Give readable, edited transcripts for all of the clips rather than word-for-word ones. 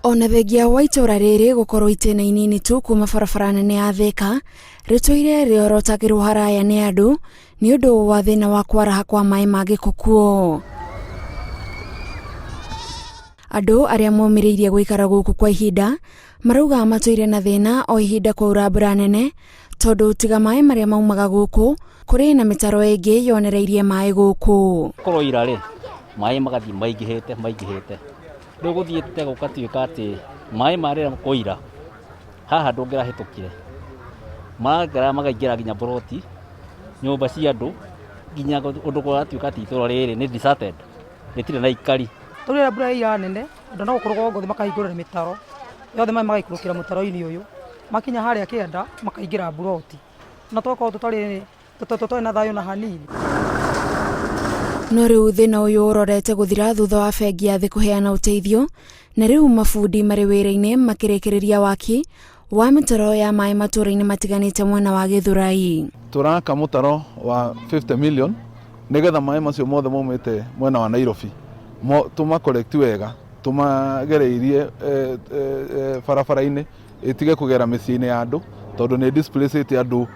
Ona thengia wa itura riri gukorwo itena inini tu kuma barabara nene ya Thika ritũire riorotagirwo haraya ni andu ni undu wa thina wa kwaraha kwa mai ma giko kuo. Andu aria momiriirie guikara guku kwa ihinda marauga matuire na thina o ihinda kwaura mbura nene tondu tiga mai maria maumaga guku kuri na mitaro ingi yonereirie mai guku. Korwo ira ri mai magathi maingihite riu guthiite gukatuika ati mai marira kuira haha ndungira hitukire magara magaingira ginya boroti nyumba cia andu ginya undu kuratuika ati itura riri ni deserted ritire na ikari. Turira mbura ira nene andu no gukorwo ngothi makahingurira mitaro yothe mai magaikurukira mutaro-ini uyu makinya haria kienda makaingira boroti na twakorwo tutari na thayo na hanini. No riu thina uyu urorete guthira thutha wa bengi ya thi kuheana uteithio na riu mabundi mari wira-ini makirikiriria waki wa mitaro ya mai matura-ini matiganite mwena wa Githurai. Turaka mutaro wa 50 million nigetha mai macio mothe maumite mwena wa Nairobi tuma collect wega tumagereirie barabara-ini itige kugera micii-ini ya andu tondu ni displaced andu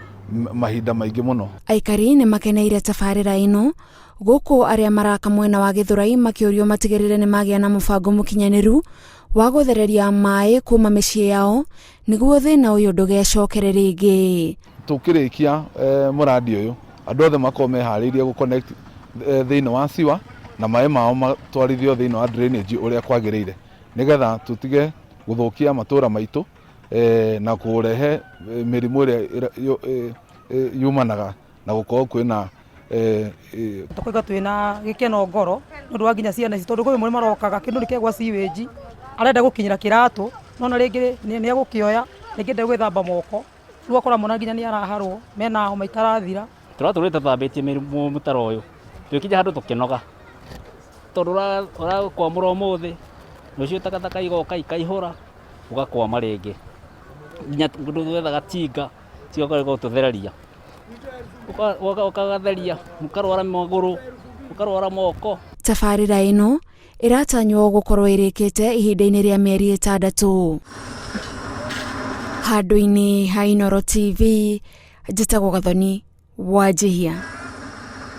mahinda maingi muno. Aikari ni makeneire tabarira ino guku aria maraka mwena wa Githurai makiurio matigirire ni magia na mubango mukinyaniru wa guthereria mai kuma micii yao niguo thina uyu ndugecokere ringi. Tukirikia muradi uyu andu othe makorwo mehariirie gu connect thiini wa siwa na mai mao matwarithio thiini wa drainage uria kwagiriire nigetha tutige guthukia matura maitu na kurehe mirimu iria yumanaga na gukorwo kwina tukoiga twina gikeno ngoro nundu wa nginya ciana tondu kwi muri marokaga kindu nikegwa siweji arenda gukinyira kiratu nona ringi ni agukioya ringi ndegwithamba moko riu akora mona nginya ni araharwo mena homa itarathira turaturite thambitie mirimu mutaro uyu twikija handu tukinoga tondu urakwamura umuthi rucio takataka igoka ikaihura ugakwama ringi nginya twethaga tinga cigakora tuthereria ukagatheria mukarwara maguru mukarwara moko. Tabarira ino iratanywo gukorwo irikite ihinda-ini ria mieri 6 handu-ini ha Inooro TV njitagwo Gathoni Wanjihia.